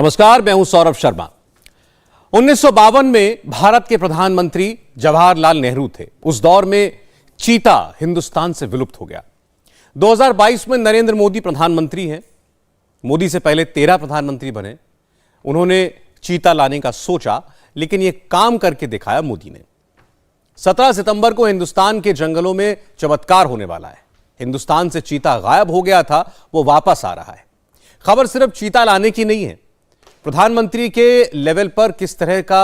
नमस्कार, मैं हूं सौरभ शर्मा। 1952 में भारत के प्रधानमंत्री जवाहरलाल नेहरू थे। उस दौर में चीता हिंदुस्तान से विलुप्त हो गया। 2022 में नरेंद्र मोदी प्रधानमंत्री हैं। मोदी से पहले 13 प्रधानमंत्री बने। उन्होंने चीता लाने का सोचा, लेकिन यह काम करके दिखाया मोदी ने। 17 सितंबर को हिंदुस्तान के जंगलों में चमत्कार होने वाला है। हिंदुस्तान से चीता गायब हो गया था, वो वापस आ रहा है। खबर सिर्फ चीता लाने की नहीं है, प्रधानमंत्री के लेवल पर किस तरह का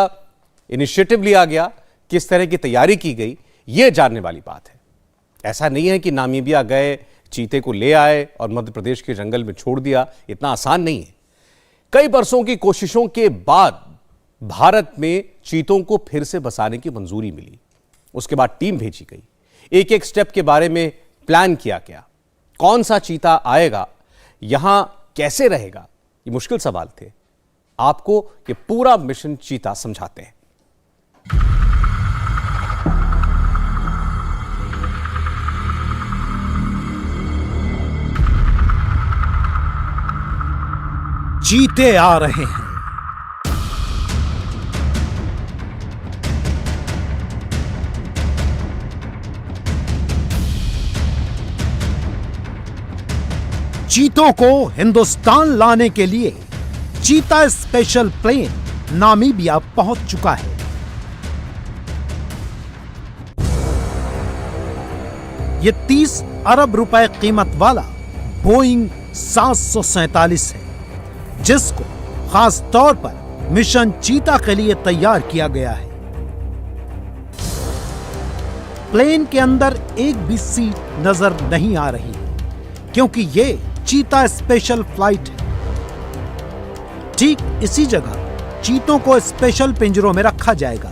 इनिशिएटिव लिया गया, किस तरह की तैयारी की गई, यह जानने वाली बात है। ऐसा नहीं है कि नामीबिया गए, चीते को ले आए और मध्य प्रदेश के जंगल में छोड़ दिया। इतना आसान नहीं है। कई बरसों की कोशिशों के बाद भारत में चीतों को फिर से बसाने की मंजूरी मिली। उसके बाद टीम भेजी गई, एक एक स्टेप के बारे में प्लान किया गया। कौन सा चीता आएगा, यहां कैसे रहेगा, ये मुश्किल सवाल थे। आपको ये पूरा मिशन चीता समझाते हैं। चीते आ रहे हैं। चीतों को हिंदुस्तान लाने के लिए चीता स्पेशल प्लेन नामीबिया पहुंच चुका है। यह 30 अरब रुपए कीमत वाला बोइंग 747 है, जिसको खास तौर पर मिशन चीता के लिए तैयार किया गया है। प्लेन के अंदर एक भी सीट नजर नहीं आ रही, क्योंकि यह चीता स्पेशल फ्लाइट है। ठीक इसी जगह चीतों को स्पेशल पिंजरों में रखा जाएगा।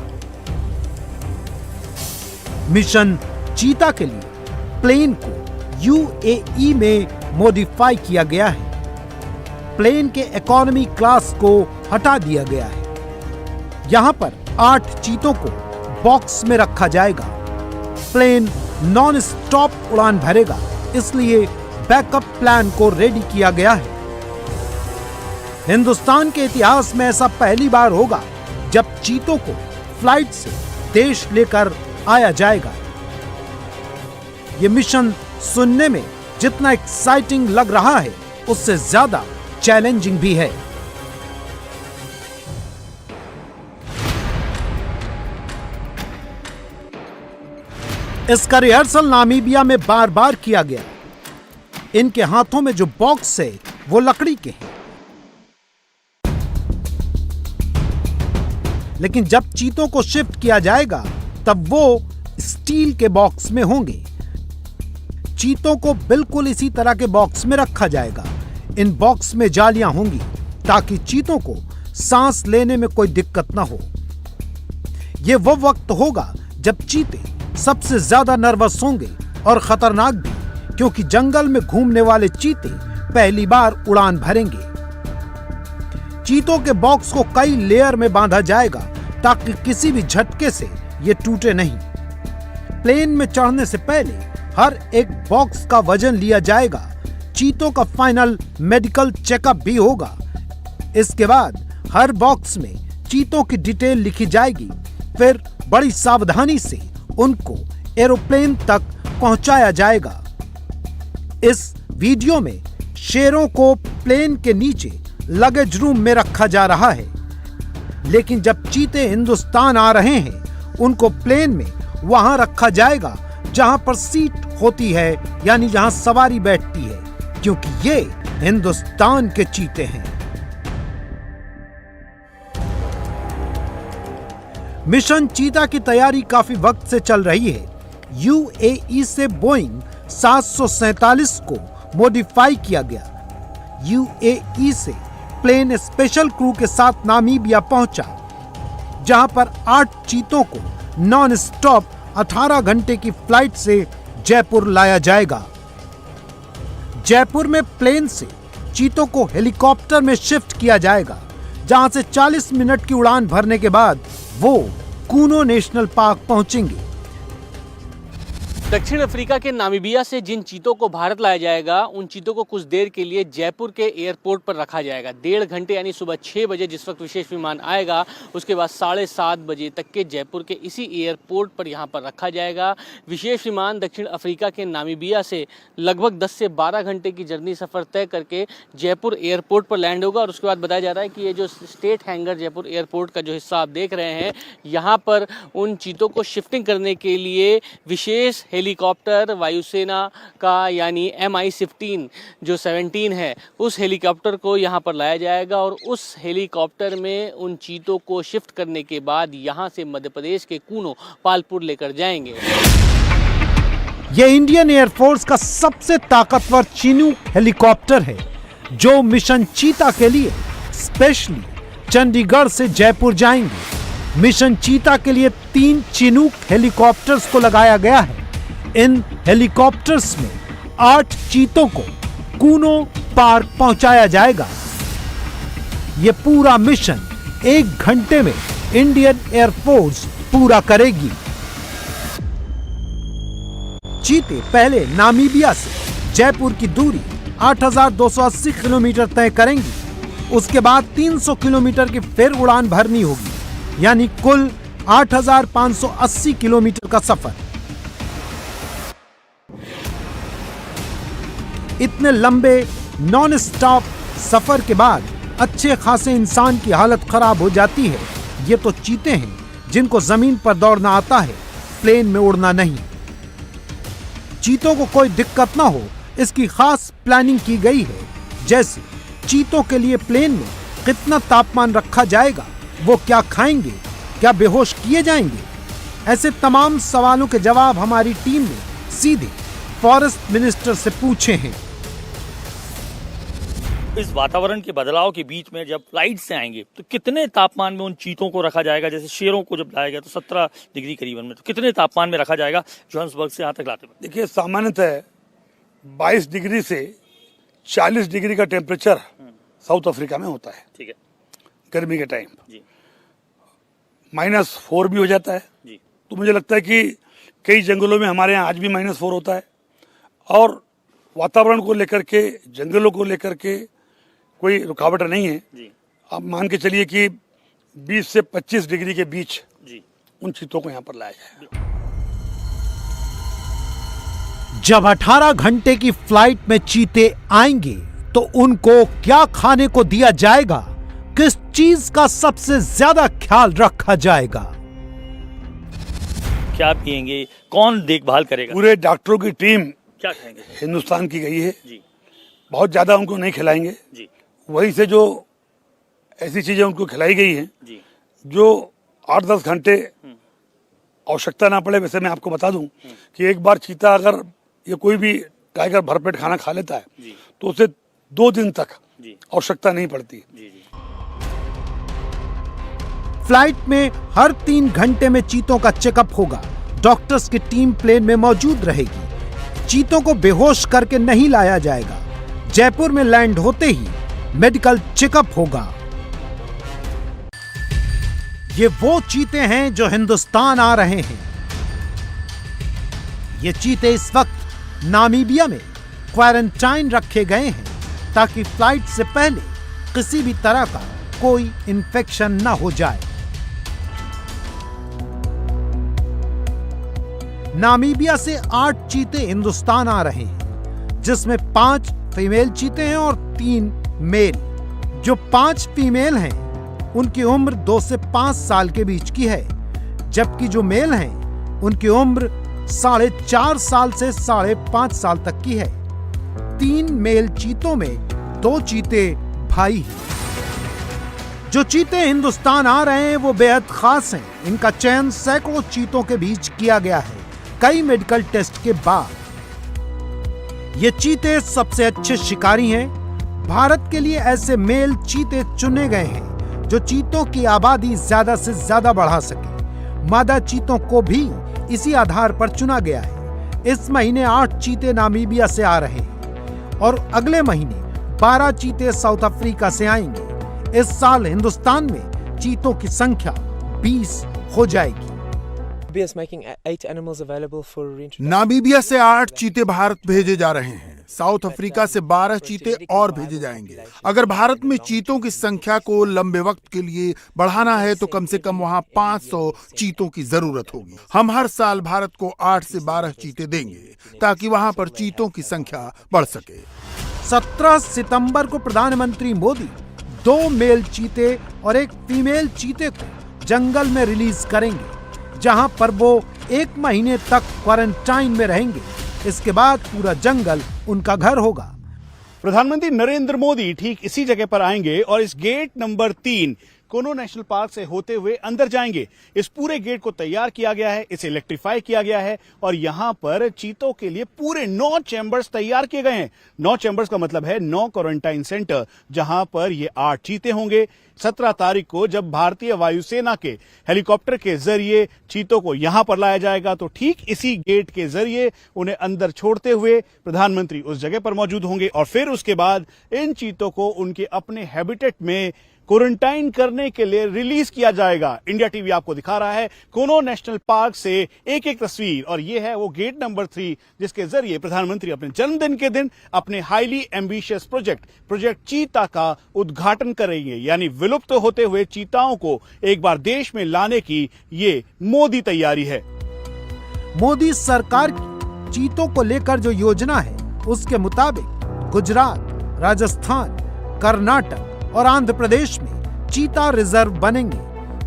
मिशन चीता के लिए प्लेन को यूएई में मॉडिफाई किया गया है। प्लेन के इकोनॉमी क्लास को हटा दिया गया है। यहां पर 8 चीतों को बॉक्स में रखा जाएगा। प्लेन नॉन स्टॉप उड़ान भरेगा, इसलिए बैकअप प्लान को रेडी किया गया है। हिंदुस्तान के इतिहास में ऐसा पहली बार होगा जब चीतों को फ्लाइट से देश लेकर आया जाएगा। यह मिशन सुनने में जितना एक्साइटिंग लग रहा है, उससे ज्यादा चैलेंजिंग भी है। इसका रिहर्सल नामीबिया में बार बार किया गया। इनके हाथों में जो बॉक्स है वो लकड़ी के हैं, लेकिन जब चीतों को शिफ्ट किया जाएगा तब वो स्टील के बॉक्स में होंगे। चीतों को बिल्कुल इसी तरह के बॉक्स में रखा जाएगा। इन बॉक्स में जालियां होंगी ताकि चीतों को सांस लेने में कोई दिक्कत ना हो। यह वो वक्त होगा जब चीते सबसे ज्यादा नर्वस होंगे और खतरनाक भी, क्योंकि जंगल में घूमने वाले चीते पहली बार उड़ान भरेंगे। चीतों के बॉक्स को कई लेयर में बांधा जाएगा ताकि किसी भी झटके से ये टूटे नहीं। प्लेन में चढ़ने से पहले हर एक बॉक्स का वजन लिया जाएगा। चीतों का फाइनल मेडिकल चेकअप भी होगा। इसके बाद हर बॉक्स में चीतों की डिटेल लिखी जाएगी। फिर बड़ी सावधानी से उनको एरोप्लेन तक पहुंचाया जाएगा। इस वीडियो में शेरों को प्लेन के नीचे लगेज रूम में रखा जा रहा है, लेकिन जब चीते हिंदुस्तान आ रहे हैं, उनको प्लेन में वहां रखा जाएगा जहां पर सीट होती है, यानी जहां सवारी बैठती है, क्योंकि ये हिंदुस्तान के चीते हैं। मिशन चीता की तैयारी काफी वक्त से चल रही है। यूएई से बोइंग 747 को मॉडिफाई किया गया। यूएई से प्लेन स्पेशल क्रू के साथ नामीबिया पहुंचा, जहां पर 8 चीतों को नॉन स्टॉप 18 घंटे की फ्लाइट से जयपुर लाया जाएगा। जयपुर में प्लेन से चीतों को हेलीकॉप्टर में शिफ्ट किया जाएगा, जहां से 40 मिनट की उड़ान भरने के बाद वो कूनो नेशनल पार्क पहुंचेंगे। दक्षिण अफ्रीका के नामीबिया से जिन चीतों को भारत लाया जाएगा उन चीतों को कुछ देर के लिए जयपुर के एयरपोर्ट पर रखा जाएगा। 1.5 घंटे यानी सुबह 6 बजे जिस वक्त विशेष विमान आएगा उसके बाद 7:30 बजे तक के जयपुर के इसी एयरपोर्ट पर यहाँ पर रखा जाएगा। विशेष विमान दक्षिण अफ्रीका के नामीबिया से लगभग 10 से 12 घंटे की जर्नी सफ़र तय करके जयपुर एयरपोर्ट पर लैंड होगा। और उसके बाद बताया जा रहा है कि ये जो स्टेट हैंगर जयपुर एयरपोर्ट का जो हिस्सा आप देख रहे हैं यहाँ पर उन चीतों को शिफ्टिंग करने के लिए विशेष हेलीकॉप्टर वायुसेना का यानी MI-15 जो 17 है उस हेलीकॉप्टर को यहाँ पर लाया जाएगा और उस हेलीकॉप्टर में उन चीतों को शिफ्ट करने के बाद यहाँ से मध्य प्रदेश के कूनो पालपुर लेकर जाएंगे। ये इंडियन एयरफोर्स का सबसे ताकतवर चिनूक हेलीकॉप्टर है जो मिशन चीता के लिए स्पेशली चंडीगढ़ से जयपुर जाएंगे। मिशन चीता के लिए 3 चिनूक हेलीकॉप्टर्स को लगाया गया है। इन हेलीकॉप्टर्स में 8 चीतों को कूनो पार्क पहुंचाया जाएगा। यह पूरा मिशन 1 घंटे में इंडियन एयरफोर्स पूरा करेगी। चीते पहले नामीबिया से जयपुर की दूरी 8,280 किलोमीटर तय करेंगी। उसके बाद 300 किलोमीटर की फिर उड़ान भरनी होगी, यानी कुल 8,580 किलोमीटर का सफर। इतने लंबे नॉन स्टॉप सफर के बाद अच्छे खासे इंसान की हालत खराब हो जाती है। ये तो चीते हैं जिनको जमीन पर दौड़ना आता है, प्लेन में उड़ना नहीं। चीतों को कोई दिक्कत ना हो इसकी खास प्लानिंग की गई है। जैसे चीतों के लिए प्लेन में कितना तापमान रखा जाएगा, वो क्या खाएंगे, क्या बेहोश किए जाएंगे, ऐसे तमाम सवालों के जवाब हमारी टीम ने सीधे फॉरेस्ट मिनिस्टर से पूछे हैं। इस वातावरण के बदलाव के बीच में जब फ्लाइट से आएंगे तो कितने तापमान में उन चीतों को रखा जाएगा? जैसे शेरों को जब लाया गया तो 17 डिग्री करीबन में, तो कितने तापमान में रखा जाएगा जोहान्सबर्ग से यहाँ तक लाते हुए? देखिए, सामान्यतः 22 डिग्री से 40 डिग्री का टेम्परेचर साउथ अफ्रीका में होता है। ठीक है। गर्मी के टाइम जी। -4 भी हो जाता है जी। तो मुझे लगता है कि कई जंगलों में हमारे यहाँ आज भी -4 होता है। और वातावरण को लेकर के, जंगलों को लेकर के कोई रुकावट नहीं है। जी। आप मान के चलिए कि 20 से 25 डिग्री के बीच जी उन चीतों को यहाँ पर लाया जाएगा। जब 18 घंटे की फ्लाइट में चीते आएंगे तो उनको क्या खाने को दिया जाएगा, किस चीज का सबसे ज्यादा ख्याल रखा जाएगा, क्या पिएंगे, कौन देखभाल करेगा? पूरे डॉक्टरों की टीम क्या खाएंगे? हिंदुस्तान की गई है। जी। बहुत ज्यादा उनको नहीं खिलाएंगे। जी। वहीं से जो ऐसी चीजें उनको खिलाई गई हैं जी। जो 8-10 घंटे आवश्यकता ना पड़े। वैसे मैं आपको बता दूं कि एक बार चीता अगर ये कोई भी टाइगर भरपेट खाना खा लेता है जी। तो उसे 2 दिन तक जी। आवश्यकता नहीं पड़ती। जी। जी। फ्लाइट में हर 3 घंटे में चीतों का चेकअप होगा। डॉक्टर्स की टीम प्लेन में मौजूद रहेगी। चीतों को बेहोश करके नहीं लाया जाएगा। जयपुर में लैंड होते ही मेडिकल चेकअप होगा। ये वो चीते हैं जो हिंदुस्तान आ रहे हैं। ये चीते इस वक्त नामीबिया में क्वारंटाइन रखे गए हैं ताकि फ्लाइट से पहले किसी भी तरह का कोई इन्फेक्शन ना हो जाए। नामीबिया से 8 चीते हिंदुस्तान आ रहे हैं, जिसमें 5 फीमेल चीते हैं और 3 मेल। जो 5 फीमेल हैं उनकी उम्र 2 से 5 साल के बीच की है, जबकि जो मेल हैं उनकी उम्र 4.5 साल से 5.5 साल तक की है। 3 मेल चीतों में 2 चीते भाई हैं। जो चीते हिंदुस्तान आ रहे हैं वो बेहद खास हैं। इनका चयन सैकड़ों चीतों के बीच किया गया है, कई मेडिकल टेस्ट के बाद। ये चीते सबसे अच्छे शिकारी हैं। भारत के लिए ऐसे मेल चीते चुने गए हैं जो चीतों की आबादी ज्यादा से ज्यादा बढ़ा सके। मादा चीतों को भी इसी आधार पर चुना गया है। इस महीने 8 चीते नामीबिया से आ रहे हैं और अगले महीने 12 चीते साउथ अफ्रीका से आएंगे। इस साल हिंदुस्तान में चीतों की संख्या 20 हो जाएगी। Namibia is making 8 animals available for reintroduction. Namibia से 8 चीते भारत भेजे जा रहे हैं। साउथ अफ्रीका से 12 चीते और भेजे जाएंगे। अगर भारत में चीतों की संख्या को लंबे वक्त के लिए बढ़ाना है तो कम से कम वहां 500 चीतों की जरूरत होगी। हम हर साल भारत को 8 से 12 चीते देंगे ताकि वहां पर चीतों की संख्या बढ़ सके। 17 सितंबर को प्रधानमंत्री मोदी 2 मेल चीते और एक फीमेल चीते को जंगल में रिलीज करेंगे, जहां पर वो 1 महीने तक क्वारंटाइन में रहेंगे। इसके बाद पूरा जंगल उनका घर होगा। प्रधानमंत्री नरेंद्र मोदी ठीक इसी जगह पर आएंगे और इस गेट नंबर 3 कोनो नेशनल पार्क से होते हुए अंदर जाएंगे। इस पूरे गेट को तैयार किया गया है, इसे इलेक्ट्रीफाई किया गया है और यहां पर चीतों के लिए पूरे 9 चैम्बर्स तैयार किए गए हैं। 9 चैम्बर्स का मतलब है 9 क्वारंटाइन सेंटर, जहां पर ये 8 चीते होंगे। 17 तारीख को जब भारतीय वायुसेना के हेलीकॉप्टर के जरिए चीतों को यहां पर लाया जाएगा तो ठीक इसी गेट के जरिए उन्हें अंदर छोड़ते हुए प्रधानमंत्री उस जगह पर मौजूद होंगे और फिर उसके बाद इन चीतों को उनके अपने हैबिटेट में क्वारंटाइन करने के लिए रिलीज किया जाएगा। इंडिया टीवी आपको दिखा रहा है कोनो नेशनल पार्क से एक तस्वीर और यह है वो गेट नंबर 3 जिसके जरिए प्रधानमंत्री अपने जन्मदिन के दिन अपने हाईली एम्बिशियस प्रोजेक्ट चीता का उद्घाटन करेंगे। यानी विलुप्त होते हुए चीताओं को एक बार देश में लाने की ये मोदी तैयारी है। मोदी सरकार की चीतों को लेकर जो योजना है उसके मुताबिक गुजरात, राजस्थान, कर्नाटक और आंध्र प्रदेश में चीता रिजर्व बनेंगे।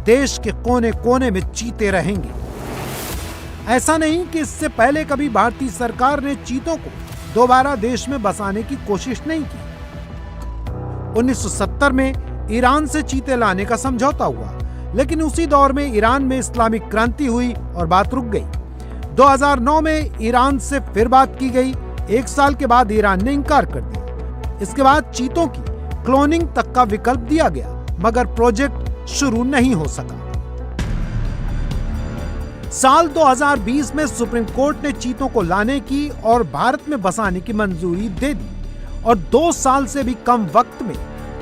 देश के कोने कोने में चीते रहेंगे। ऐसा नहीं कि इससे पहले कभी भारतीय सरकार ने चीतों को दोबारा देश में बसाने की कोशिश नहीं की। 1970 में ईरान से चीते लाने का समझौता हुआ, लेकिन उसी दौर में ईरान में इस्लामिक क्रांति हुई और बात रुक गई। 2009 में ईरान से फिर बात की गई। 1 साल के बाद ईरान ने इनकार कर दिया। इसके बाद चीतों की क्लोनिंग तक का विकल्प दिया गया, मगर प्रोजेक्ट शुरू नहीं हो सका। साल 2020 में सुप्रीम कोर्ट ने चीतों को लाने की और भारत में बसाने की मंजूरी दे दी और 2 साल से भी कम वक्त में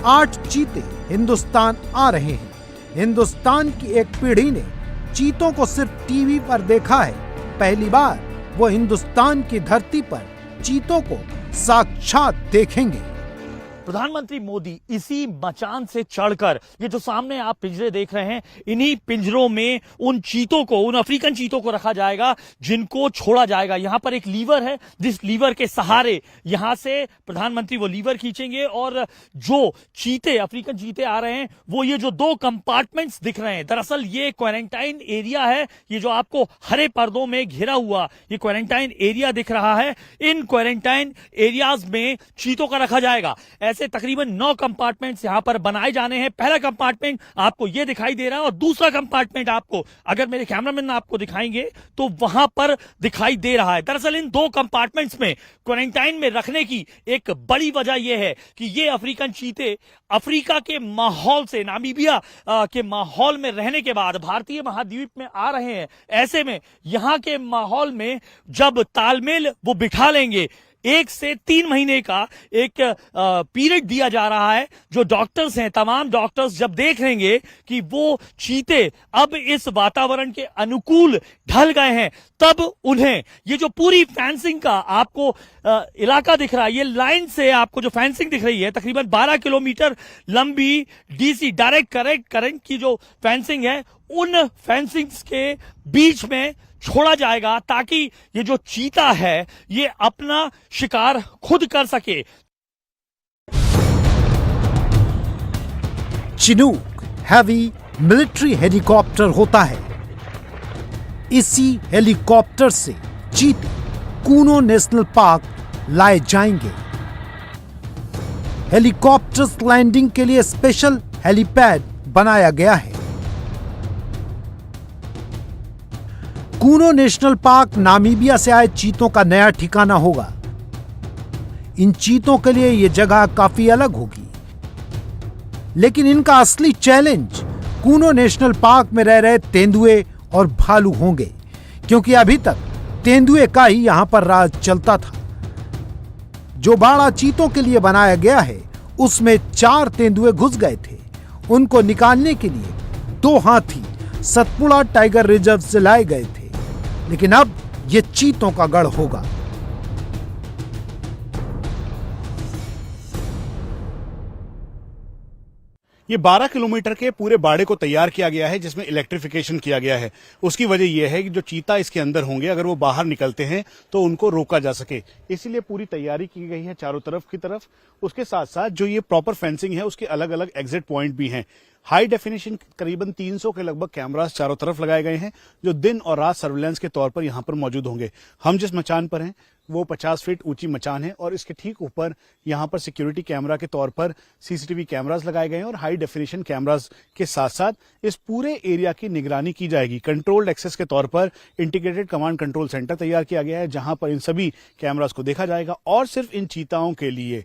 8 चीते हिंदुस्तान आ रहे हैं। हिंदुस्तान की एक पीढ़ी ने चीतों को सिर्फ टीवी पर देखा है। पहली बार वो हिंदुस्तान की धरती पर चीतों को साक्षात देखेंगे। प्रधानमंत्री मोदी इसी मचान से चढ़कर ये जो सामने आप पिंजरे देख रहे हैं, इन्हीं पिंजरों में उन चीतों को, उन अफ्रीकन चीतों को रखा जाएगा जिनको छोड़ा जाएगा। यहां पर एक लीवर है, जिस लीवर के सहारे यहां से प्रधानमंत्री वो लीवर खींचेंगे और जो चीते, अफ्रीकन चीते आ रहे हैं, वो ये जो 2 कंपार्टमेंट्स दिख रहे हैं, दरअसल ये क्वारंटाइन एरिया है। ये जो आपको हरे पर्दों में घिरा हुआ ये क्वारंटाइन एरिया दिख रहा है, इन क्वारंटाइन एरियाज में चीतों का रखा जाएगा। ऐसे तकरीबन 9 कंपार्टमेंट्स यहां पर बनाए जाने हैं। पहला कंपार्टमेंट आपको यह दिखाई दे रहा है और दूसरा कंपार्टमेंट आपको, अगर मेरे कैमरामैन आपको दिखाएंगे तो वहां पर दिखाई दे रहा है। दरअसल इन 2 कंपार्टमेंट्स में क्वारंटाइन में रखने की एक बड़ी वजह यह है कि ये अफ्रीकन चीते अफ्रीका के माहौल से, नामीबिया के माहौल में रहने के बाद भारतीय महाद्वीप में आ रहे हैं। ऐसे में यहां के माहौल में जब तालमेल वो बिठा लेंगे, 1 से 3 महीने का एक पीरियड दिया जा रहा है। जो डॉक्टर्स हैं, तमाम डॉक्टर्स जब देख लेंगे कि वो चीते अब इस वातावरण के अनुकूल ढल गए हैं, तब उन्हें ये जो पूरी फेंसिंग का आपको इलाका दिख रहा है, ये लाइन से आपको जो फेंसिंग दिख रही है, तकरीबन 12 किलोमीटर लंबी डीसी, डायरेक्ट करंट की जो फेंसिंग है, उन फेंसिंग्स के बीच में छोड़ा जाएगा ताकि ये जो चीता है ये अपना शिकार खुद कर सके। चिनूक हैवी मिलिट्री हेलीकॉप्टर होता है। इसी हेलीकॉप्टर से चीते कूनो नेशनल पार्क लाए जाएंगे। हेलीकॉप्टर्स लैंडिंग के लिए स्पेशल हेलीपैड बनाया गया है। कूनो नेशनल पार्क नामीबिया से आए चीतों का नया ठिकाना होगा। इन चीतों के लिए यह जगह काफी अलग होगी, लेकिन इनका असली चैलेंज कूनो नेशनल पार्क में रह रहे तेंदुए और भालू होंगे, क्योंकि अभी तक तेंदुए का ही यहां पर राज चलता था। जो बाड़ा चीतों के लिए बनाया गया है उसमें 4 तेंदुए घुस गए थे। उनको निकालने के लिए 2 हाथी सतपुड़ा टाइगर रिजर्व से लाए गए थे, लेकिन अब ये चीतों का गढ़ होगा। ये 12 किलोमीटर के पूरे बाड़े को तैयार किया गया है, जिसमें इलेक्ट्रिफिकेशन किया गया है। उसकी वजह यह है कि जो चीता इसके अंदर होंगे, अगर वो बाहर निकलते हैं तो उनको रोका जा सके, इसीलिए पूरी तैयारी की गई है चारों तरफ की तरफ। उसके साथ साथ जो ये प्रॉपर फेंसिंग है, उसके अलग अलग एग्जिट पॉइंट भी हैं। हाई डेफिनेशन करीबन 300 के लगभग कैमरास चारों तरफ लगाए गए हैं, जो दिन और रात सर्विलेंस के तौर पर यहां पर मौजूद होंगे। हम जिस मचान पर हैं वो 50 फीट ऊंची मचान है, और इसके ठीक ऊपर यहां पर सिक्योरिटी कैमरा के तौर पर सीसीटीवी कैमरास लगाए गए हैं, और हाई डेफिनेशन कैमरास के साथ साथ इस पूरे एरिया की निगरानी की जाएगी। कंट्रोल्ड एक्सेस के तौर पर इंटीग्रेटेड कमांड कंट्रोल सेंटर तैयार किया गया है, जहां पर इन सभी कैमरास को देखा जाएगा। और सिर्फ इन चीताओं के लिए,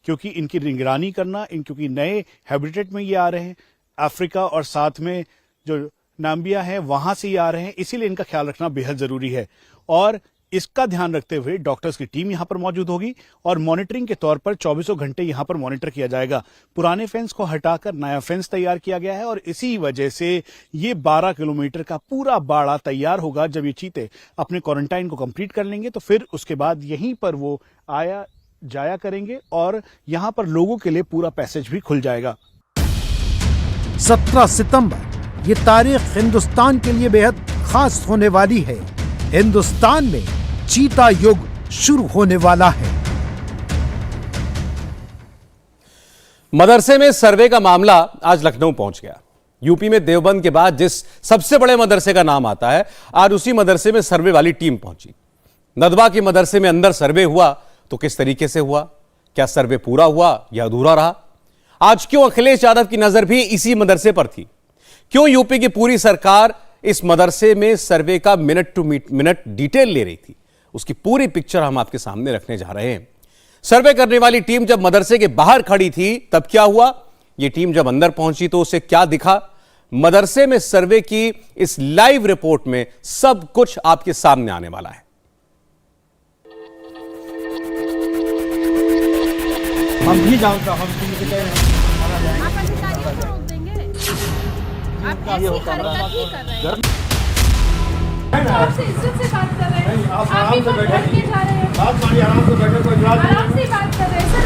क्योंकि इनकी निगरानी करना, क्योंकि नए हैबिटेट में ये आ रहे हैं, अफ्रीका और साथ में जो नाम्बिया है वहां से ये आ रहे हैं, इसीलिए इनका ख्याल रखना बेहद जरूरी है। और इसका ध्यान रखते हुए डॉक्टर्स की टीम यहां पर मौजूद होगी, और मॉनिटरिंग के तौर पर 24 घंटे यहां पर मॉनिटर किया जाएगा। पुराने फेंस को हटाकर नया फेंस तैयार किया गया है, और इसी वजह से ये 12 किलोमीटर का पूरा बाड़ा तैयार होगा। जब ये चीते अपने क्वारंटाइन को कंप्लीट कर लेंगे तो फिर उसके बाद यहीं पर वो आया जाया करेंगे, और यहां पर लोगों के लिए पूरा पैसेज भी खुल जाएगा। 17 सितंबर ये तारीख हिंदुस्तान के लिए बेहद खास होने वाली है। हिंदुस्तान में चीता युग शुरू होने वाला है। मदरसे में सर्वे का मामला आज लखनऊ पहुंच गया। यूपी में देवबंद के बाद जिस सबसे बड़े मदरसे का नाम आता है, आज उसी मदरसे में सर्वे वाली टीम पहुंची। नदवा के मदरसे में अंदर सर्वे हुआ तो किस तरीके से हुआ, क्या सर्वे पूरा हुआ या अधूरा रहा? आज क्यों अखिलेश यादव की नजर भी इसी मदरसे पर थी? क्यों यूपी की पूरी सरकार इस मदरसे में सर्वे का मिनट टू मिनट डिटेल ले रही थी? उसकी पूरी पिक्चर हम आपके सामने रखने जा रहे हैं। सर्वे करने वाली टीम जब मदरसे के बाहर खड़ी थी तब क्या हुआ, यह टीम जब अंदर पहुंची तो उसे क्या दिखा? मदरसे में सर्वे की इस लाइव रिपोर्ट में सब कुछ आपके सामने आने वाला है। हम भी जानते हैं, आप अधिकारियों को रोक देंगे? आप ऐसी हरकत ही कर रहे हैं। आपसे इज्जत से बात कर रहे हैं, आप भी बहुत भड़क के जा रहे हैं। आराम से बात कर रहे हैं सर।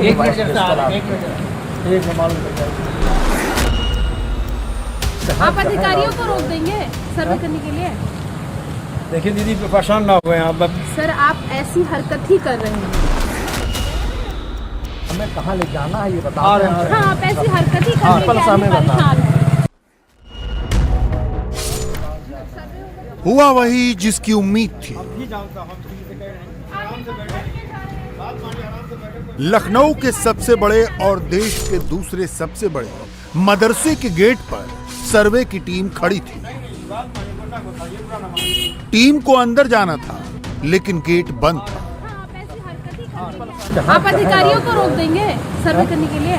एक मिनट, आप अधिकारियों को रोक देंगे सर्वे करने के लिए? देखिए दीदी, परेशान ना हुए आप। सर आप ऐसी हरकत ही कर रहे हैं। हमें कहाँ ले जाना है ये बता रहे हैं। हाँ, आप ऐसी हरकत ही कर रहे हैं। परेशान है। हुआ वही जिसकी उम्मीद थी। लखनऊ के सबसे बड़े और देश के दूसरे सबसे बड़े मदरसे के गेट पर सर्वे की टीम खड़ी थी। टीम को अंदर जाना था लेकिन गेट बंद था। आप अधिकारियों को रोक देंगे सर्वे करने के लिए?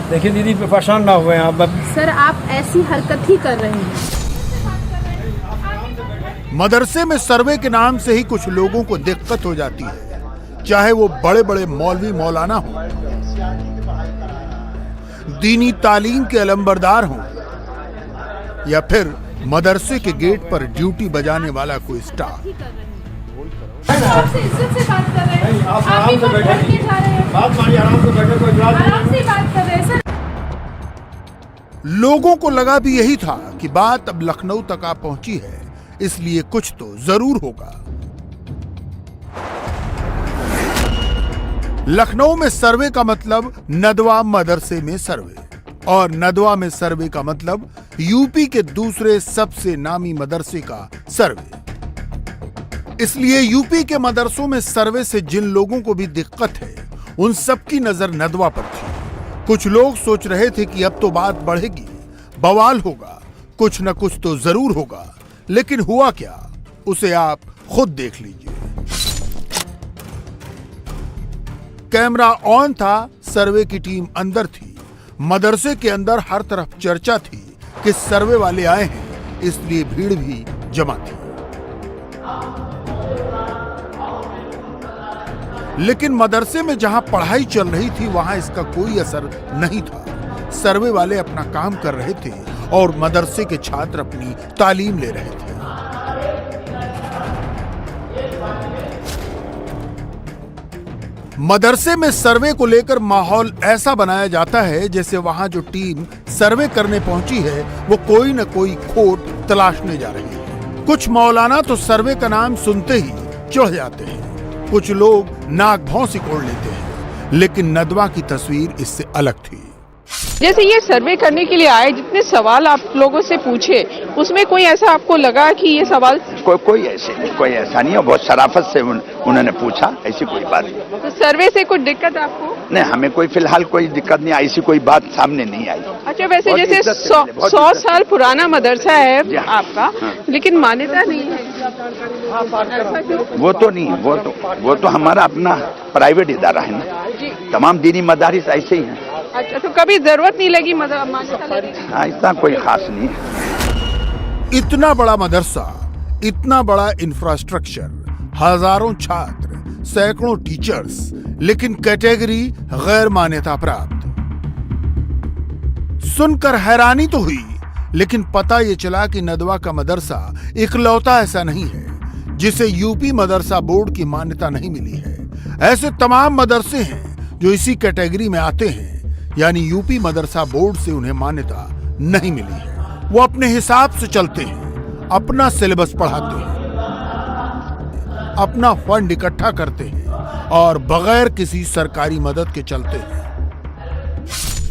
देखिए दीदी, परेशान ना हुए आप। सर आप ऐसी हरकत ही कर रहे हैं। मदरसे में सर्वे के नाम से ही कुछ लोगों को दिक्कत हो जाती है, चाहे वो बड़े बड़े मौलवी मौलाना हो, दीनी तालीम के अलंबरदार हो, या फिर मदरसे के गेट पर ड्यूटी बजाने वाला कोई स्टाफ। आपसे इज्जत से बात कर रहे हैं, आप भी बहुत भड़क के जा रहे हैं। आराम से बात कर रहे हैं सर। लोगों को लगा भी यही था कि बात अब लखनऊ तक आ पहुंची है, इसलिए कुछ तो जरूर होगा। लखनऊ में सर्वे का मतलब नदवा मदरसे में सर्वे, और नदवा में सर्वे का मतलब यूपी के दूसरे सबसे नामी मदरसे का सर्वे। इसलिए यूपी के मदरसों में सर्वे से जिन लोगों को भी दिक्कत है, उन सबकी नजर नदवा पर थी। कुछ लोग सोच रहे थे कि अब तो बात बढ़ेगी, बवाल होगा, कुछ न कुछ तो जरूर होगा, लेकिन हुआ क्या उसे आप खुद देख लीजिए। कैमरा ऑन था, सर्वे की टीम अंदर थी। मदरसे के अंदर हर तरफ चर्चा थी कि सर्वे वाले आए हैं, इसलिए भीड़ भी जमा थी। लेकिन मदरसे में जहां पढ़ाई चल रही थी वहां इसका कोई असर नहीं था। सर्वे वाले अपना काम कर रहे थे और मदरसे के छात्र अपनी तालीम ले रहे थे। मदरसे में सर्वे को लेकर माहौल ऐसा बनाया जाता है जैसे वहां जो टीम सर्वे करने पहुंची है वो कोई न कोई खोट तलाशने जा रही है। कुछ मौलाना तो सर्वे का नाम सुनते ही चढ़ जाते हैं, कुछ लोग नाक भौं सिकोड़ लेते हैं, लेकिन नदवा की तस्वीर इससे अलग थी। जैसे ये सर्वे करने के लिए आए, जितने सवाल आप लोगों से पूछे उसमें कोई ऐसा आपको लगा कि ये सवाल कोई ऐसा नहीं है, बहुत शराफत से उन्होंने पूछा, ऐसी कोई बात नहीं। तो सर्वे से कुछ दिक्कत आपको? नहीं, हमें कोई फिलहाल कोई दिक्कत नहीं आई, ऐसी कोई बात सामने नहीं आई। अच्छा, वैसे जैसे 100 साल पुराना मदरसा है आपका, लेकिन मान्यता नहीं है, वो तो नहीं है, वो तो हमारा अपना प्राइवेट इदारा है ना, तमाम दीनी मदारिस ऐसे ही हैं। अच्छा, तो कभी जरूरत नहीं लगी मान्यता लेने की? ऐसा कोई खास नहीं है। इतना बड़ा मदरसा, इतना बड़ा इंफ्रास्ट्रक्चर, हजारों छात्र, सैकड़ों टीचर्स, लेकिन कैटेगरी गैर मान्यता प्राप्त। सुनकर हैरानी तो हुई, लेकिन पता ये चला कि नदवा का मदरसा इकलौता ऐसा नहीं है जिसे यूपी मदरसा बोर्ड की मान्यता नहीं मिली है। ऐसे तमाम मदरसे हैं जो इसी कैटेगरी में आते हैं, यानी यूपी मदरसा बोर्ड से उन्हें मान्यता नहीं मिली है। वो अपने हिसाब से चलते हैं, अपना सिलेबस पढ़ाते हैं, अपना फंड इकट्ठा करते हैं और बगैर किसी सरकारी मदद के चलते हैं।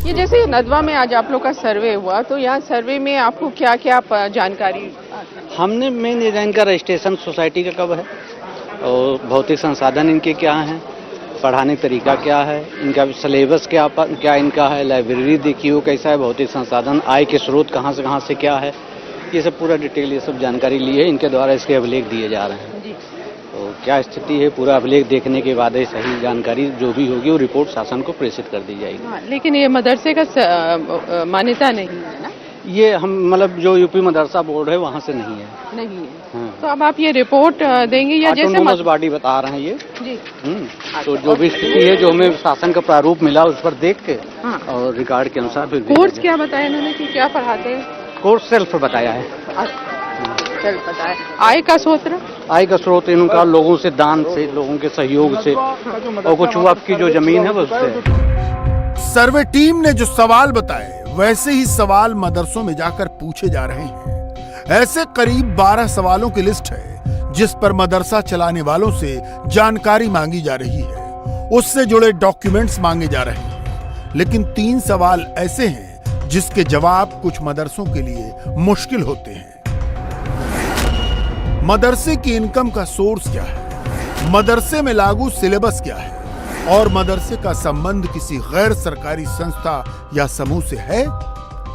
ये जैसे नदवा में आज आप लोग का सर्वे हुआ, तो यहाँ सर्वे में आपको क्या क्या जानकारी? हमने मेन इनका रजिस्ट्रेशन सोसाइटी का कब है और भौतिक संसाधन इनके क्या हैं, पढ़ाने का तरीका क्या है, इनका सिलेबस क्या इनका है, लाइब्रेरी देखी हो कैसा है, भौतिक संसाधन, आय के स्रोत कहाँ से क्या है, ये सब पूरा डिटेल, ये सब जानकारी ली है। इनके द्वारा इसके अभिलेख दिए जा रहे हैं। तो क्या स्थिति है, पूरा अभिलेख देखने के बाद सही जानकारी जो भी होगी वो रिपोर्ट शासन को प्रेषित कर दी जाएगी। हाँ, लेकिन ये मदरसे का मान्यता नहीं है ना? ये हम मतलब जो यूपी मदरसा बोर्ड है वहाँ से नहीं है। नहीं है। हाँ। तो अब आप ये रिपोर्ट देंगे या जैसे बॉडी बता रहे हैं ये जी। तो जो भी स्थिति है, जो हमें शासन का प्रारूप मिला उस पर देख के और रिकॉर्ड के अनुसार फिर कोर्स क्या बताया इन्होंने कि क्या पढ़ाते हैं? कोर्स सेल्फ बताया है। सेल्फ बताया। आय का स्रोत इनका लोगों से दान से, लोगों के सहयोग से और कुछ वक्फ की जो जमीन है उससे। सर्वे टीम ने जो सवाल बताए वैसे ही सवाल मदरसों में जाकर पूछे जा रहे हैं। ऐसे करीब 12 सवालों की लिस्ट है जिस पर मदरसा चलाने वालों से जानकारी मांगी जा रही है, उससे जुड़े डॉक्यूमेंट्स मांगे जा रहे हैं। लेकिन 3 सवाल ऐसे हैं जिसके जवाब कुछ मदरसों के लिए मुश्किल होते हैं। मदरसे की इनकम का सोर्स क्या है, मदरसे में लागू सिलेबस क्या है, और मदरसे का संबंध किसी गैर सरकारी संस्था या समूह से है?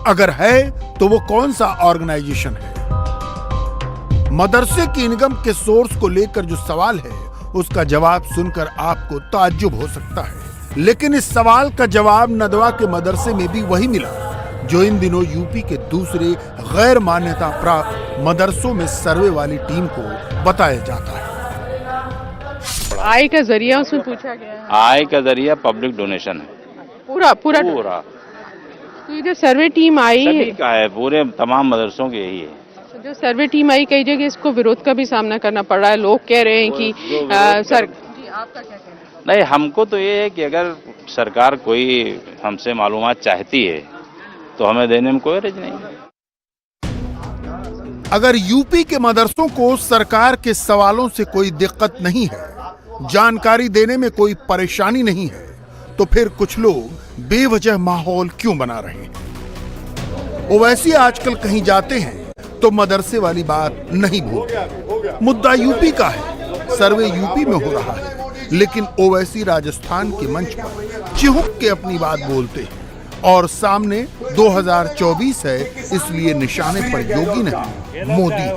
अगर है तो वो कौन सा ऑर्गेनाइजेशन है? मदरसे की इनकम के सोर्स को लेकर जो सवाल है उसका जवाब सुनकर आपको ताज्जुब हो सकता है, लेकिन इस सवाल का जवाब नदवा के मदरसे में भी वही मिला जो इन दिनों यूपी के दूसरे गैर मान्यता प्राप्त मदरसों में सर्वे वाली टीम को बताया जाता है। आय का जरिया उसमें पूछा गया है। आय का जरिया पब्लिक डोनेशन है, पूरा। तो ये जो सर्वे टीम आई सभी का है, पूरे तमाम मदरसों के यही है। जो सर्वे टीम आई, कई जगह इसको विरोध का भी सामना करना पड़ रहा है। लोग कह रहे हैं कि सर जी, आपका क्या कहना है? नहीं, हमको तो ये है कि अगर सरकार कोई हमसे मालूमात चाहती है तो हमें देने में कोई हर्ज नहीं। अगर यूपी के मदरसों को सरकार के सवालों से कोई दिक्कत नहीं है, जानकारी देने में कोई परेशानी नहीं है, तो फिर कुछ लोग बेवजह माहौल क्यों बना रहे हैं? ओवैसी आजकल कहीं जाते हैं तो मदरसे वाली बात नहीं भूलते। मुद्दा यूपी का है, सर्वे यूपी में हो रहा है, लेकिन ओवैसी राजस्थान के मंच पर चिहुक के अपनी बात बोलते हैं और सामने 2024 है, इसलिए निशाने पर योगी नहीं मोदी है।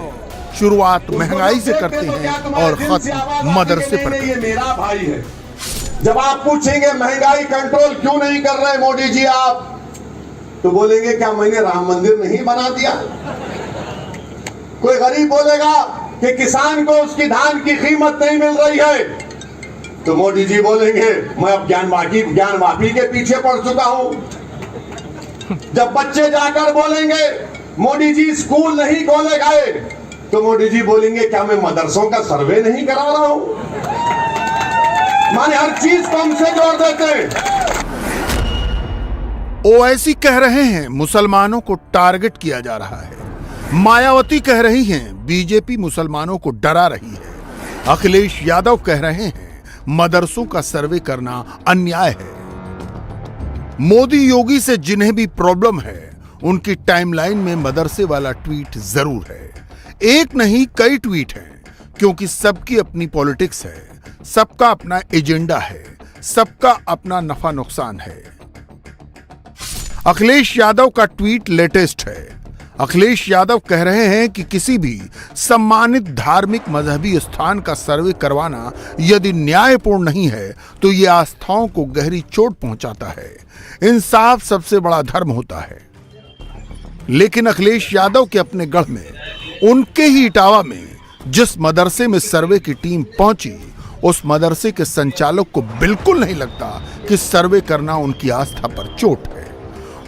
शुरुआत महंगाई से करते हैं और खत्म मदरसे पर। ये मेरा भाई है। जब आप पूछेंगे महंगाई कंट्रोल क्यों नहीं कर रहे मोदी जी आप, तो बोलेंगे क्या मैंने राम मंदिर नहीं बना दिया? कोई गरीब बोलेगा कि किसान को उसकी धान की कीमत नहीं मिल रही है, तो मोदी जी बोलेंगे मैं अब ज्ञान माफी के पीछे पड़ चुका हूं। जब बच्चे जाकर बोलेंगे मोदी जी स्कूल नहीं खोले गए, तो मोदी जी बोलेंगे क्या मैं मदरसों का सर्वे नहीं करा रहा हूं? माने हर चीज को हमसे जोड़ देते हैं। ओवैसी कह रहे हैं मुसलमानों को टारगेट किया जा रहा है। मायावती कह रही हैं बीजेपी मुसलमानों को डरा रही है। अखिलेश यादव कह रहे हैं मदरसों का सर्वे करना अन्याय है। मोदी योगी से जिन्हें भी प्रॉब्लम है, उनकी टाइमलाइन में मदरसे वाला ट्वीट जरूर है। एक नहीं कई ट्वीट हैं, क्योंकि सबकी अपनी पॉलिटिक्स है, सबका अपना एजेंडा है, सबका अपना नफा नुकसान है। अखिलेश यादव का ट्वीट लेटेस्ट है। अखिलेश यादव कह रहे हैं कि किसी भी सम्मानित धार्मिक मजहबी स्थान का सर्वे करवाना यदि न्यायपूर्ण नहीं है तो ये आस्थाओं को गहरी चोट पहुंचाता है। इंसाफ सबसे बड़ा धर्म होता है। लेकिन अखिलेश यादव के अपने गढ़ में, उनके ही इटावा में जिस मदरसे में सर्वे की टीम पहुंची, उस मदरसे के संचालक को बिल्कुल नहीं लगता कि सर्वे करना उनकी आस्था पर चोट है।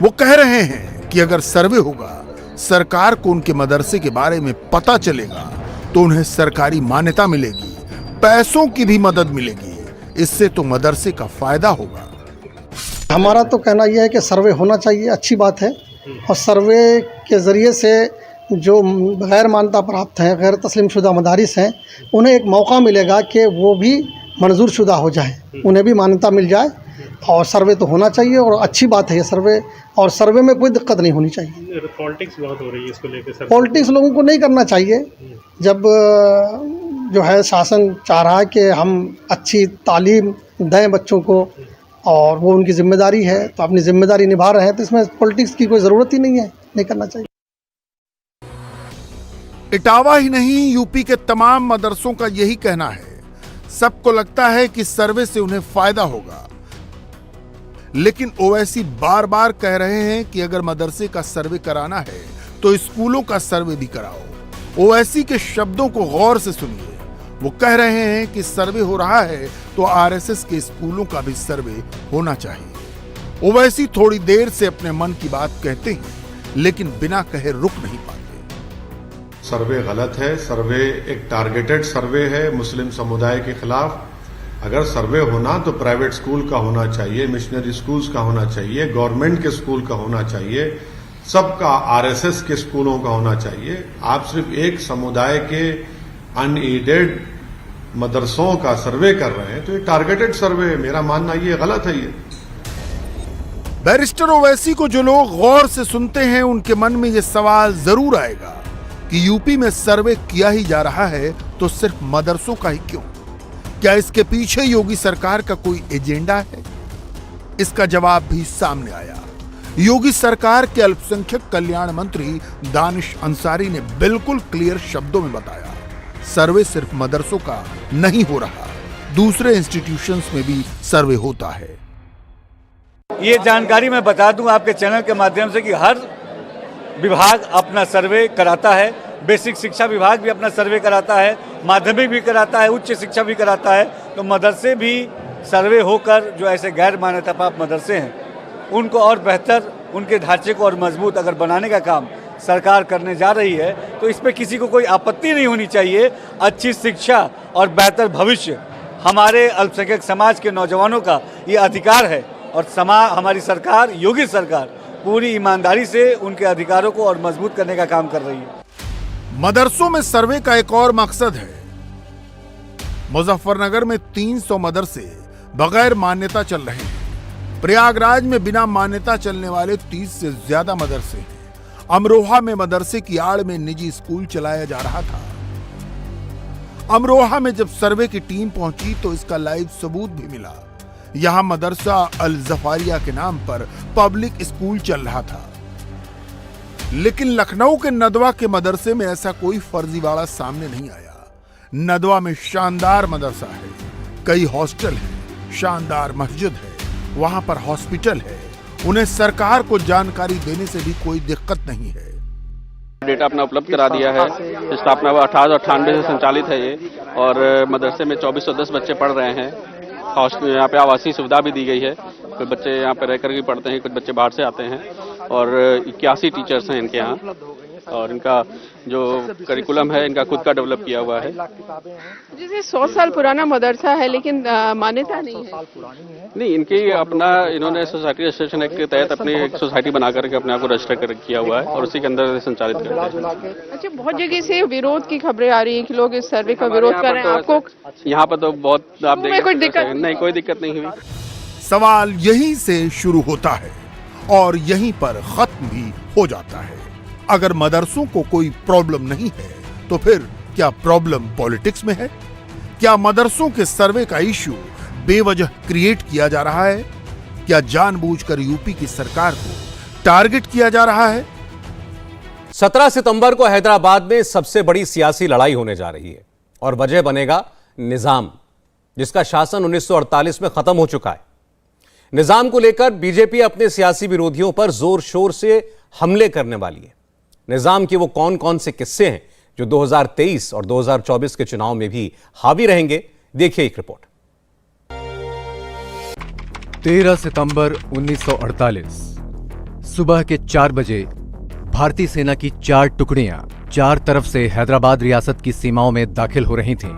वो कह रहे हैं कि अगर सर्वे होगा, सरकार को उनके मदरसे के बारे में पता चलेगा, तो उन्हें सरकारी मान्यता मिलेगी, पैसों की भी मदद मिलेगी। इससे तो मदरसे का फायदा होगा। हमारा तो कहना यह है कि सर्वे होना चाहिए, अच्छी बात है। और सर्वे के ज़रिए से जो गैर मान्यता प्राप्त हैं, गैर तस्लीम शुदा मदारिस हैं, उन्हें एक मौका मिलेगा कि वो भी मंजूर शुदा हो जाए, उन्हें भी मान्यता मिल जाए। और सर्वे तो होना चाहिए और अच्छी बात है ये सर्वे, और सर्वे में कोई दिक्कत नहीं होनी चाहिए। पॉलिटिक्स बहुत हो रही है इसको लेकर। पॉलिटिक्स लोगों को नहीं करना चाहिए। जब जो है शासन चाह रहा है कि हम अच्छी तालीम दें बच्चों को और वो उनकी जिम्मेदारी है, तो अपनी जिम्मेदारी निभा रहे हैं, तो इसमें पॉलिटिक्स की कोई ज़रूरत ही नहीं है, नहीं करना चाहिए। इटावा ही नहीं, यूपी के तमाम मदरसों का यही कहना है। सबको लगता है कि सर्वे से उन्हें फायदा होगा, लेकिन ओवैसी बार बार कह रहे हैं कि अगर मदरसे का सर्वे कराना है तो स्कूलों का सर्वे भी कराओ। ओवैसी के शब्दों को गौर से सुनिए। वो कह रहे हैं कि सर्वे हो रहा है तो आरएसएस के स्कूलों का भी सर्वे होना चाहिए। ओवैसी थोड़ी देर से अपने मन की बात कहते हैं, लेकिन बिना कहे रुक नहीं पाते। सर्वे गलत है। सर्वे एक टारगेटेड सर्वे है मुस्लिम समुदाय के खिलाफ। अगर सर्वे होना तो प्राइवेट स्कूल का होना चाहिए, मिशनरी स्कूल्स का होना चाहिए, गवर्नमेंट के स्कूल का होना चाहिए, सबका आरएसएस के स्कूलों का होना चाहिए। आप सिर्फ एक समुदाय के अनएडेड मदरसों का सर्वे कर रहे हैं, तो ये टारगेटेड सर्वे है। मेरा मानना ये गलत है। ये बैरिस्टर ओवैसी को जो लोग गौर से सुनते हैं, उनके मन में ये सवाल जरूर आएगा कि यूपी में सर्वे किया ही जा रहा है तो सिर्फ मदरसों का ही क्यों? क्या इसके पीछे योगी सरकार का कोई एजेंडा है? इसका जवाब भी सामने आया। योगी सरकार के अल्पसंख्यक कल्याण मंत्री दानिश अंसारी ने बिल्कुल क्लियर शब्दों में बताया, सर्वे सिर्फ मदरसों का नहीं हो रहा, दूसरे इंस्टीट्यूशंस में भी सर्वे होता है। ये जानकारी मैं बता दूं आपके चैनल के माध्यम से कि हर विभाग अपना सर्वे कराता है। बेसिक शिक्षा विभाग भी अपना सर्वे कराता है, माध्यमिक भी कराता है, उच्च शिक्षा भी कराता है। तो मदरसे भी सर्वे होकर जो ऐसे गैर मान्यता प्राप्त मदरसे हैं उनको और बेहतर, उनके ढांचे को और मजबूत अगर बनाने का काम सरकार करने जा रही है तो इस पर किसी को कोई आपत्ति नहीं होनी चाहिए। अच्छी शिक्षा और बेहतर भविष्य हमारे अल्पसंख्यक समाज के नौजवानों का ये अधिकार है और हमारी सरकार, योगी सरकार, पूरी ईमानदारी से उनके अधिकारों को और मजबूत करने का काम कर रही है। मदरसों में सर्वे का एक और मकसद है। मुजफ्फरनगर में 300 मदरसे बगैर मान्यता चल रहे हैं। प्रयागराज में बिना मान्यता चलने वाले 30 से ज्यादा मदरसे हैं। अमरोहा में मदरसे की आड़ में निजी स्कूल चलाया जा रहा था। अमरोहा में जब सर्वे की टीम पहुंची तो इसका लाइव सबूत भी मिला। यहां मदरसा अल जफारिया के नाम पर पब्लिक स्कूल चल रहा था। लेकिन लखनऊ के नदवा के मदरसे में ऐसा कोई फर्जीवाड़ा सामने नहीं आया। नदवा में शानदार मदरसा है, कई हॉस्टल हैं, शानदार मस्जिद है, वहां पर हॉस्पिटल है। उन्हें सरकार को जानकारी देने से भी कोई दिक्कत नहीं है। डेटा अपना उपलब्ध करा दिया है। स्थापना 1898 से संचालित है ये, और मदरसे में 2410 बच्चे पढ़ रहे हैं। यहाँ पे आवासीय सुविधा भी दी गई है। कुछ बच्चे यहाँ पे रह कर भी पढ़ते हैं, कुछ बच्चे बाहर से आते हैं और 81 टीचर्स हैं इनके यहाँ और इनका जो करिकुलम है इनका खुद का डेवलप किया हुआ है। जैसे 100 साल पुराना मदरसा है लेकिन मान्यता नहीं है। नहीं, इनकी अपना इन्होंने सोसाइटी रजिस्ट्रेशन एक्ट के तहत अपनी एक सोसाइटी बना करके अपने आप को रजिस्टर कर किया हुआ है और उसी के अंदर संचालित करते हैं। अच्छा, बहुत जगह से विरोध की खबरें आ रही हैं कि लोग इस सर्वे का विरोध कर रहे हैं। आपको यहाँ पर तो बहुत आप देख कोई दिक्कत नहीं, कोई दिक्कत नहीं हुई। सवाल यहीं से शुरू होता है और यहीं पर खत्म भी हो जाता है। अगर मदरसों को कोई प्रॉब्लम नहीं है तो फिर क्या प्रॉब्लम पॉलिटिक्स में है? क्या मदरसों के सर्वे का इश्यू बेवजह क्रिएट किया जा रहा है? क्या जानबूझकर यूपी की सरकार को टारगेट किया जा रहा है? 17 सितंबर को हैदराबाद में सबसे बड़ी सियासी लड़ाई होने जा रही है और वजह बनेगा निजाम, जिसका शासन 1948 में खत्म हो चुका है। निजाम को लेकर बीजेपी अपने सियासी विरोधियों पर जोर शोर से हमले करने वाली है। निजाम के वो कौन कौन से किस्से हैं जो 2023 और 2024 के चुनाव में भी हावी रहेंगे, देखिए एक रिपोर्ट। 13 सितंबर 1948 सुबह के 4 बजे भारतीय सेना की 4 टुकड़ियां 4 तरफ से हैदराबाद रियासत की सीमाओं में दाखिल हो रही थीं।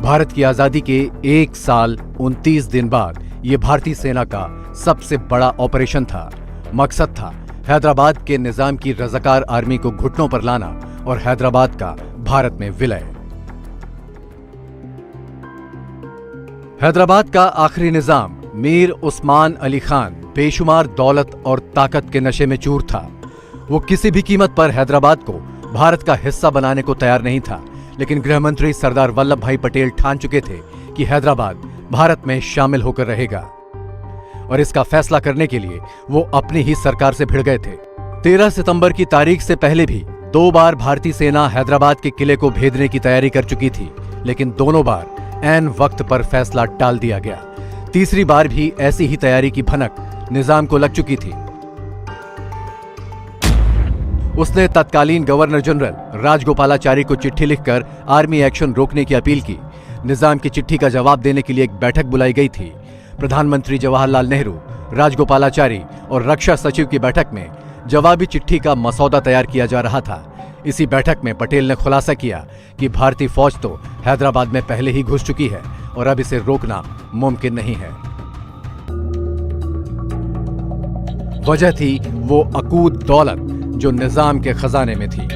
भारत की आजादी के 1 साल 29 दिन बाद यह भारतीय सेना का सबसे बड़ा ऑपरेशन था। मकसद था हैदराबाद के निजाम की रजाकार आर्मी को घुटनों पर लाना और हैदराबाद का भारत में विलय। हैदराबाद का आखिरी निजाम मीर उस्मान अली खान बेशुमार दौलत और ताकत के नशे में चूर था। वो किसी भी कीमत पर हैदराबाद को भारत का हिस्सा बनाने को तैयार नहीं था, लेकिन गृहमंत्री सरदार वल्लभ भाई पटेल ठान चुके थे कि हैदराबाद भारत में शामिल होकर रहेगा और इसका फैसला करने के लिए वो अपनी ही सरकार से भिड़ गए थे। 13 सितंबर की तारीख से पहले भी 2 बार भारतीय सेना हैदराबाद के किले को भेदने की तैयारी कर चुकी थी, लेकिन दोनों बार ऐन वक्त पर फैसला टाल दिया गया। तीसरी बार भी ऐसी ही तैयारी की भनक निजाम को लग चुकी थी। उसने तत्कालीन गवर्नर जनरल राजगोपालाचारी को चिट्ठी लिखकर आर्मी एक्शन रोकने की अपील की। निजाम की चिट्ठी का जवाब देने के लिए एक बैठक बुलाई गई थी। प्रधानमंत्री जवाहरलाल नेहरू, राजगोपालाचारी और रक्षा सचिव की बैठक में जवाबी चिट्ठी का मसौदा तैयार किया जा रहा था। इसी बैठक में पटेल ने खुलासा किया कि भारतीय फौज तो हैदराबाद में पहले ही घुस चुकी है और अब इसे रोकना मुमकिन नहीं है। वजह थी वो अकूत दौलत जो निजाम के खजाने में थी।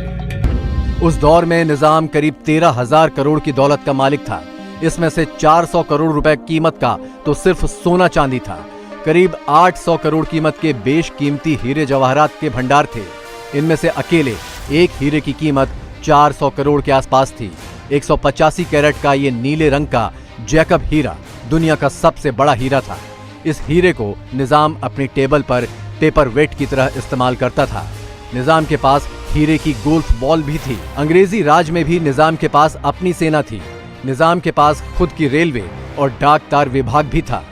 उस दौर में निजाम करीब 13,000 करोड़ की दौलत का मालिक था। इसमें से 400 करोड़ रुपए कीमत का तो सिर्फ सोना चांदी था। करीब 800 करोड़ कीमत के बेशकीमती हीरे जवाहरात के भंडार थे। इनमें से अकेले एक हीरे की कीमत 400 करोड़ के आसपास थी। 185 कैरेट का ये नीले रंग का जैकब हीरा दुनिया का सबसे बड़ा हीरा था। इस हीरे को निजाम अपनी टेबल पर पेपर वेट की तरह इस्तेमाल करता था। निजाम के पास हीरे की गोल्फ बॉल भी थी। अंग्रेजी राज में भी निजाम के पास अपनी सेना थी। निजाम के पास खुद की रेलवे और डाक तार विभाग भी था।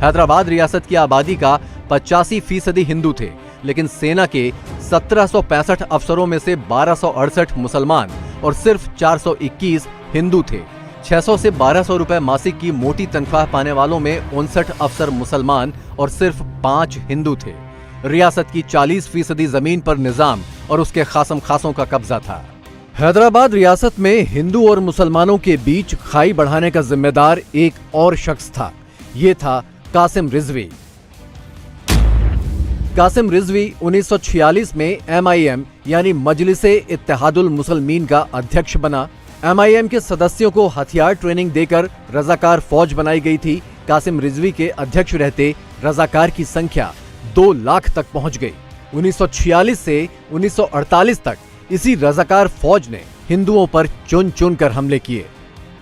हैदराबाद रियासत की आबादी का 85% हिंदू थे, लेकिन सेना के 1765 अफसरों में से 1268 मुसलमान और सिर्फ 421 हिंदू थे। 600 से 1200 रुपए मासिक की मोटी तनख्वाह पाने वालों में 59 अफसर मुसलमान और सिर्फ 5 हिंदू थे। रियासत की 40% जमीन पर निजाम और उसके खासम खासों का कब्जा था। हैदराबाद रियासत में हिंदू और मुसलमानों के बीच खाई बढ़ाने का जिम्मेदार एक और शख्स था। ये था कासिम रिजवी। कासिम रिजवी 1946 में MIM यानी मजलिसे इत्तेहादुल मुसलमीन का अध्यक्ष बना। MIM के सदस्यों को हथियार ट्रेनिंग देकर रजाकार फौज बनाई गई थी। कासिम रिजवी के अध्यक्ष रहते रजाकार की संख्या 2 लाख तक पहुंच गई। 1946 से 1948 तक इसी रजाकार फौज ने हिंदुओं पर चुन चुन कर हमले किए।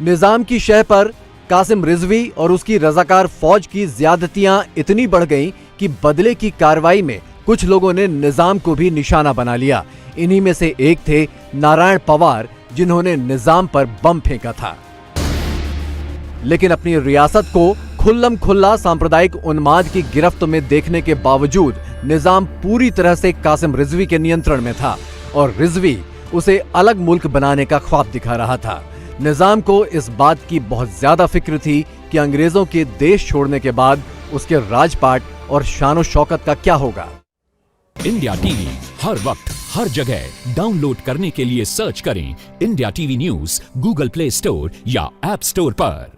निजाम की शह पर कासिम रिजवी और उसकी रजाकार फौज की ज्यादतियां इतनी बढ़ गईं कि बदले की कार्रवाई में कुछ लोगों ने निजाम को भी निशाना बना लिया। इन्हीं में से एक थे नारायण पवार, जिन्होंने निजाम पर बम फेंका था। लेकिन अपनी रियासत को खुल्लम खुल्ला सांप्रदायिक उन्माद की गिरफ्त में देखने के बावजूद निजाम पूरी तरह से कासिम रिजवी के नियंत्रण में था और रिजवी उसे अलग मुल्क बनाने का ख्वाब दिखा रहा था। निजाम को इस बात की बहुत ज्यादा फिक्र थी कि अंग्रेजों के देश छोड़ने के बाद उसके राजपाट और शानो शौकत का क्या होगा? इंडिया टीवी हर वक्त हर जगह डाउनलोड करने के लिए सर्च करें India TV news Google play store या ऐप स्टोर पर।